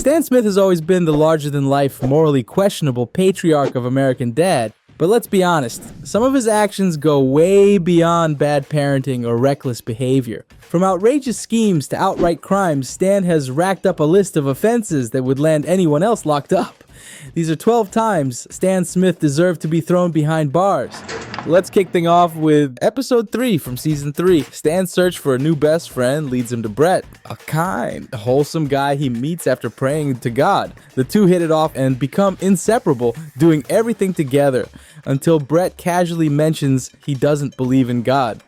Stan Smith has always been the larger-than-life, morally questionable patriarch of American Dad, but let's be honest, some of his actions go way beyond bad parenting or reckless behavior. From outrageous schemes to outright crimes, Stan has racked up a list of offenses that would land anyone else locked up. These are 12 times Stan Smith deserved to be thrown behind bars. Let's kick things off with episode 3 from season 3. Stan's search for a new best friend leads him to Brett, a kind, wholesome guy he meets after praying to God. The two hit it off and become inseparable, doing everything together, until Brett casually mentions he doesn't believe in God.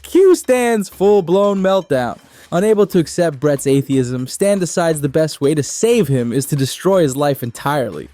Cue Stan's full-blown meltdown. Unable to accept Brett's atheism, Stan decides the best way to save him is to destroy his life entirely.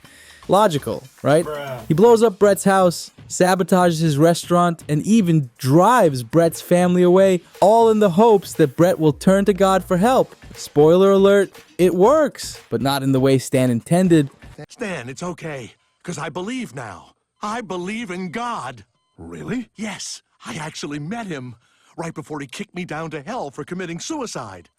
Logical, right? He blows up Brett's house, sabotages his restaurant, and even drives Brett's family away, all in the hopes that Brett will turn to God for help. Spoiler alert, it works, but not in the way Stan intended. Stan, it's okay, because I believe now. I believe in God. Really? Yes, I actually met him right before he kicked me down to hell for committing suicide.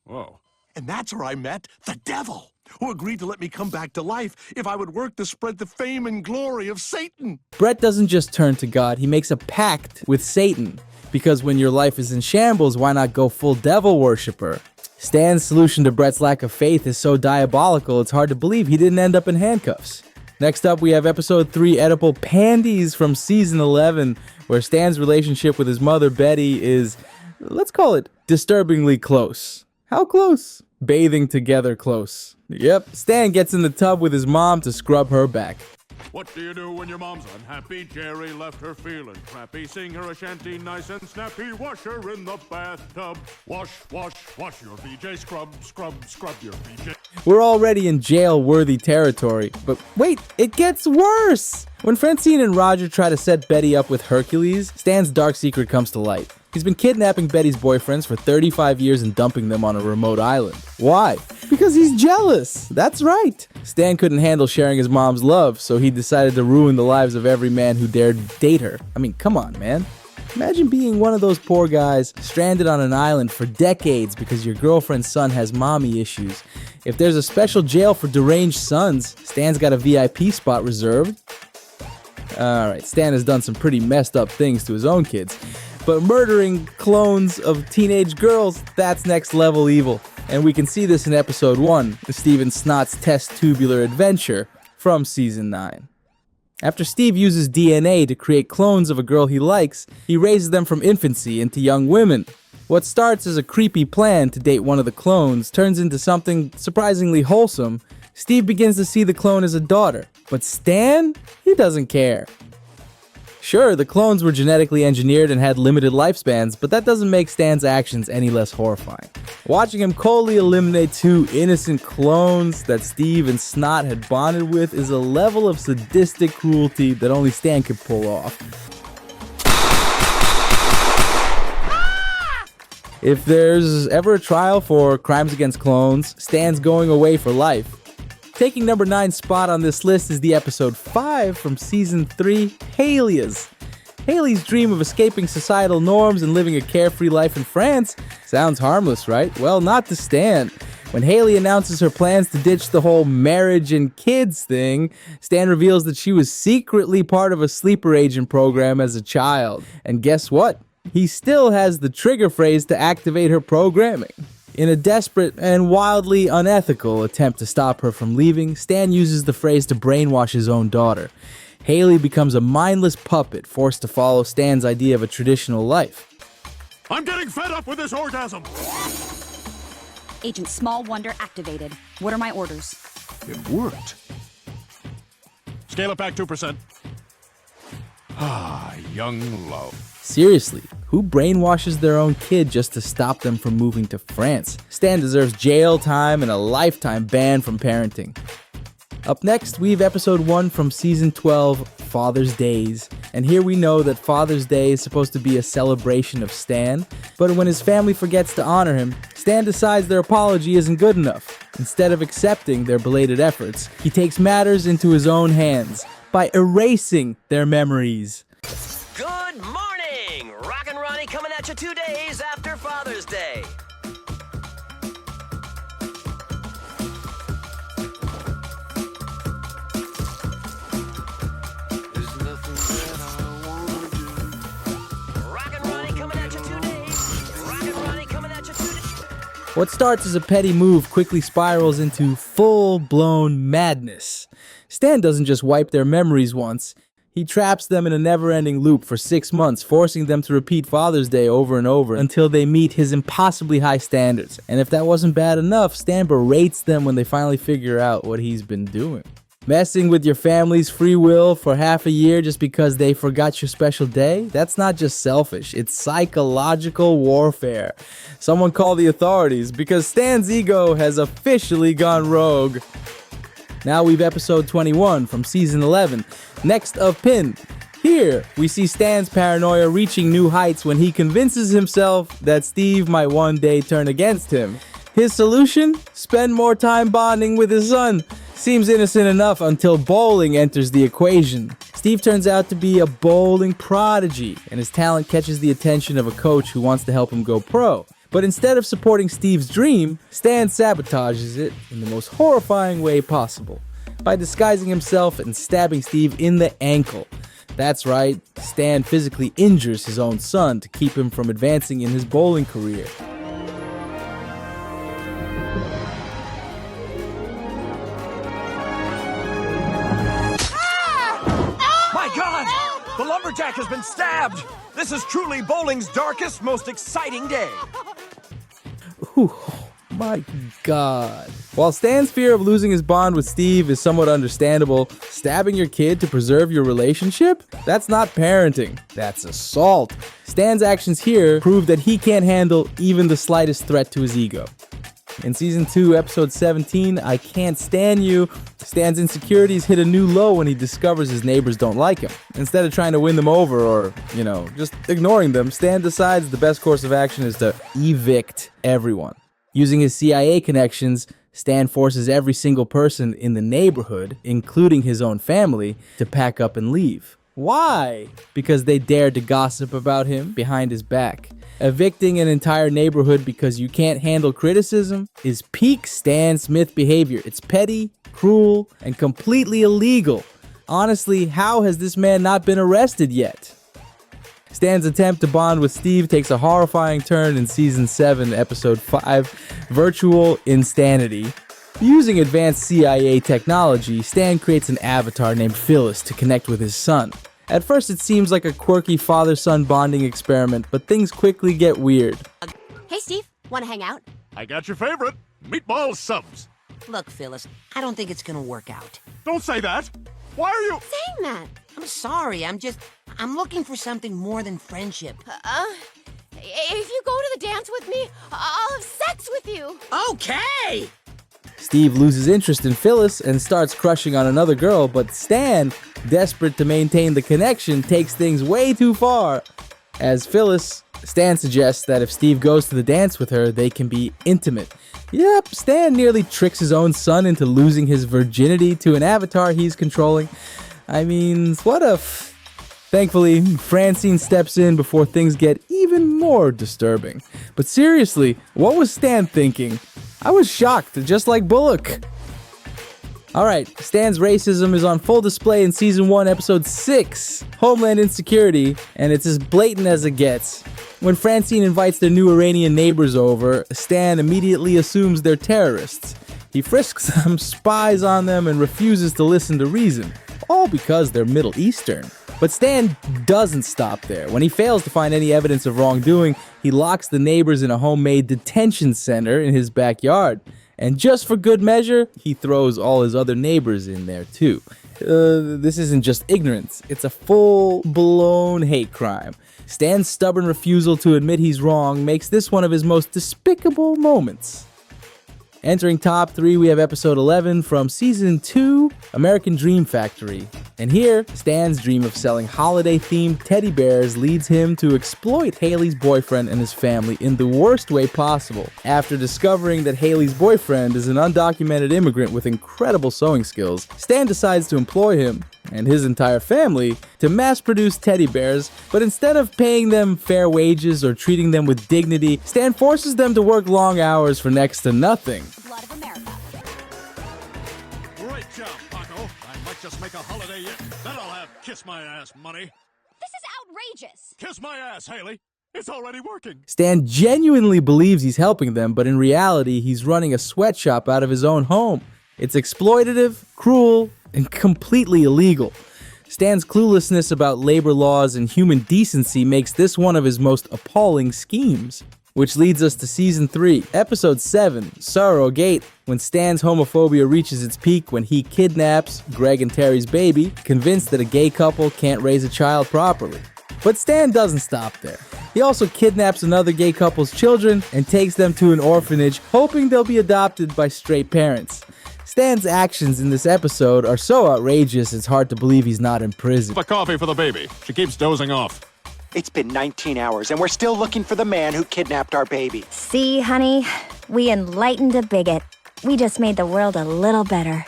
Whoa. And that's where I met the devil, who agreed to let me come back to life if I would work to spread the fame and glory of Satan. Brett doesn't just turn to God, he makes a pact with Satan. Because when your life is in shambles, why not go full devil worshiper? Stan's solution to Brett's lack of faith is so diabolical, it's hard to believe he didn't end up in handcuffs. Next up, we have episode 3, Edible Panties from season 11, where Stan's relationship with his mother, Betty, is, let's call it, disturbingly close. How close? Bathing together close. Yep, Stan gets in the tub with his mom to scrub her back. What do you do when your mom's unhappy? Jerry left her feeling crappy. Sing her a shanty nice and snappy. Wash her in the bathtub. Wash, wash, wash your BJ. Scrub, scrub, scrub your BJ. We're already in jail-worthy territory, but wait, it gets worse! When Francine and Roger try to set Betty up with Hercules, Stan's dark secret comes to light. He's been kidnapping Betty's boyfriends for 35 years and dumping them on a remote island. Why? Because he's jealous. That's right. Stan couldn't handle sharing his mom's love, so he decided to ruin the lives of every man who dared date her. I mean, come on, man. Imagine being one of those poor guys stranded on an island for decades because your girlfriend's son has mommy issues. If there's a special jail for deranged sons, Stan's got a VIP spot reserved. Alright, Stan has done some pretty messed up things to his own kids. But murdering clones of teenage girls, that's next level evil. And we can see this in episode 1, Stephen Snot's test tubular adventure from season 9. After Steve uses DNA to create clones of a girl he likes, he raises them from infancy into young women. What starts as a creepy plan to date one of the clones turns into something surprisingly wholesome. Steve begins to see the clone as a daughter, but Stan? He doesn't care. Sure, the clones were genetically engineered and had limited lifespans, but that doesn't make Stan's actions any less horrifying. Watching him coldly eliminate 2 innocent clones that Steve and Snot had bonded with is a level of sadistic cruelty that only Stan could pull off. If there's ever a trial for crimes against clones, Stan's going away for life. Taking number 9 spot on this list is the episode 5 from season 3, Haley's. Haley's dream of escaping societal norms and living a carefree life in France sounds harmless, right? Well, not to Stan. When Haley announces her plans to ditch the whole marriage and kids thing, Stan reveals that she was secretly part of a sleeper agent program as a child. And guess what? He still has the trigger phrase to activate her programming. In a desperate and wildly unethical attempt to stop her from leaving, Stan uses the phrase to brainwash his own daughter. Haley becomes a mindless puppet forced to follow Stan's idea of a traditional life. I'm getting fed up with this orgasm. Agent Small Wonder activated. What are my orders? It worked. Scale it back 2%. Ah, young love. Seriously, who brainwashes their own kid just to stop them from moving to France? Stan deserves jail time and a lifetime ban from parenting. Up next, we have episode 1 from season 12, Father's Days. And here we know that Father's Day is supposed to be a celebration of Stan, but when his family forgets to honor him, Stan decides their apology isn't good enough. Instead of accepting their belated efforts, he takes matters into his own hands by erasing their memories. Good morning! Rock and Ronnie coming at you 2 days after Father's Day. What starts as a petty move quickly spirals into full-blown madness. Stan doesn't just wipe their memories once, he traps them in a never-ending loop for 6 months, forcing them to repeat Father's Day over and over until they meet his impossibly high standards. And if that wasn't bad enough, Stan berates them when they finally figure out what he's been doing. Messing with your family's free will for half a year just because they forgot your special day? That's not just selfish, it's psychological warfare. Someone call the authorities because Stan's ego has officially gone rogue. Now we've episode 21 from season 11, Next of Pin. Here, we see Stan's paranoia reaching new heights when he convinces himself that Steve might one day turn against him. His solution? Spend more time bonding with his son. Seems innocent enough until bowling enters the equation. Steve turns out to be a bowling prodigy, and his talent catches the attention of a coach who wants to help him go pro. But instead of supporting Steve's dream, Stan sabotages it in the most horrifying way possible, by disguising himself and stabbing Steve in the ankle. That's right, Stan physically injures his own son to keep him from advancing in his bowling career. My God! The lumberjack has been stabbed! This is truly bowling's darkest, most exciting day. Ooh, my God. While Stan's fear of losing his bond with Steve is somewhat understandable, stabbing your kid to preserve your relationship? That's not parenting, that's assault. Stan's actions here prove that he can't handle even the slightest threat to his ego. In Season 2, Episode 17, I Can't Stand You, Stan's insecurities hit a new low when he discovers his neighbors don't like him. Instead of trying to win them over or, just ignoring them, Stan decides the best course of action is to evict everyone. Using his CIA connections, Stan forces every single person in the neighborhood, including his own family, to pack up and leave. Why? Because they dared to gossip about him behind his back. Evicting an entire neighborhood because you can't handle criticism is peak Stan Smith behavior. It's petty, cruel, and completely illegal. Honestly, how has this man not been arrested yet? Stan's attempt to bond with Steve takes a horrifying turn in Season 7, Episode 5, Virtual Insanity. Using advanced CIA technology, Stan creates an avatar named Phyllis to connect with his son. At first, it seems like a quirky father-son bonding experiment, but things quickly get weird. Hey, Steve, wanna hang out? I got your favorite, meatball subs. Look, Phyllis, I don't think it's gonna work out. Don't say that. Why are you... Saying that? I'm sorry, I'm looking for something more than friendship. If you go to the dance with me, I'll have sex with you. Okay! Steve loses interest in Phyllis and starts crushing on another girl, but Stan, desperate to maintain the connection, takes things way too far. As Phyllis, Stan suggests that if Steve goes to the dance with her, they can be intimate. Yep, Stan nearly tricks his own son into losing his virginity to an avatar he's controlling. I mean, what if... Thankfully, Francine steps in before things get even more disturbing. But seriously, what was Stan thinking? I was shocked, just like Bullock. Alright, Stan's racism is on full display in Season 1, Episode 6, Homeland Insecurity, and it's as blatant as it gets. When Francine invites their new Iranian neighbors over, Stan immediately assumes they're terrorists. He frisks them, spies on them, and refuses to listen to reason. All because they're Middle Eastern. But Stan doesn't stop there. When he fails to find any evidence of wrongdoing, he locks the neighbors in a homemade detention center in his backyard. And just for good measure, he throws all his other neighbors in there too. This isn't just ignorance, it's a full-blown hate crime. Stan's stubborn refusal to admit he's wrong makes this one of his most despicable moments. Entering top 3, we have episode 11 from season 2, American Dream Factory. And here, Stan's dream of selling holiday-themed teddy bears leads him to exploit Haley's boyfriend and his family in the worst way possible. After discovering that Haley's boyfriend is an undocumented immigrant with incredible sewing skills, Stan decides to employ him and his entire family to mass-produce teddy bears, but instead of paying them fair wages or treating them with dignity, Stan forces them to work long hours for next to nothing. Blood of America. Great job, Paco. I might just make a holiday yet. Then I'll have kiss my ass money. This is outrageous. Kiss my ass, Haley. It's already working. Stan genuinely believes he's helping them, but in reality, he's running a sweatshop out of his own home. It's exploitative, cruel, and completely illegal. Stan's cluelessness about labor laws and human decency makes this one of his most appalling schemes. Which leads us to Season 3, Episode 7, Sorrow Gate, when Stan's homophobia reaches its peak when he kidnaps Greg and Terry's baby, convinced that a gay couple can't raise a child properly. But Stan doesn't stop there. He also kidnaps another gay couple's children and takes them to an orphanage, hoping they'll be adopted by straight parents. Stan's actions in this episode are so outrageous it's hard to believe he's not in prison. The coffee for the baby. She keeps dozing off. It's been 19 hours, and we're still looking for the man who kidnapped our baby. See, honey? We enlightened a bigot. We just made the world a little better.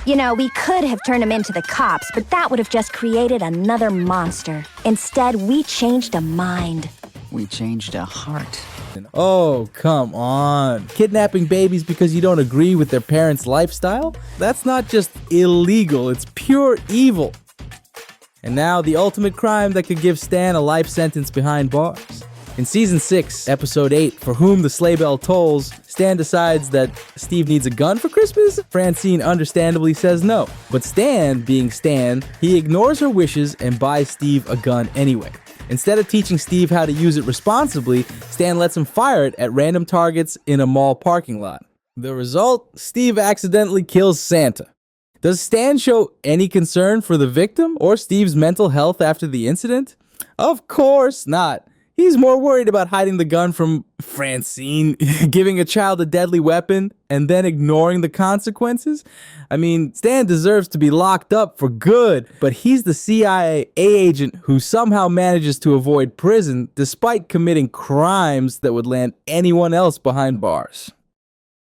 You know, we could have turned him into the cops, but that would have just created another monster. Instead, we changed a mind. We changed a heart. Oh, come on. Kidnapping babies because you don't agree with their parents' lifestyle? That's not just illegal, it's pure evil. And now, the ultimate crime that could give Stan a life sentence behind bars. In Season 6, Episode 8, For Whom the Sleigh Bell Tolls, Stan decides that Steve needs a gun for Christmas? Francine understandably says no. But Stan, being Stan, he ignores her wishes and buys Steve a gun anyway. Instead of teaching Steve how to use it responsibly, Stan lets him fire it at random targets in a mall parking lot. The result? Steve accidentally kills Santa. Does Stan show any concern for the victim or Steve's mental health after the incident? Of course not. He's more worried about hiding the gun from Francine, giving a child a deadly weapon, and then ignoring the consequences. I mean, Stan deserves to be locked up for good, but he's the CIA agent who somehow manages to avoid prison despite committing crimes that would land anyone else behind bars.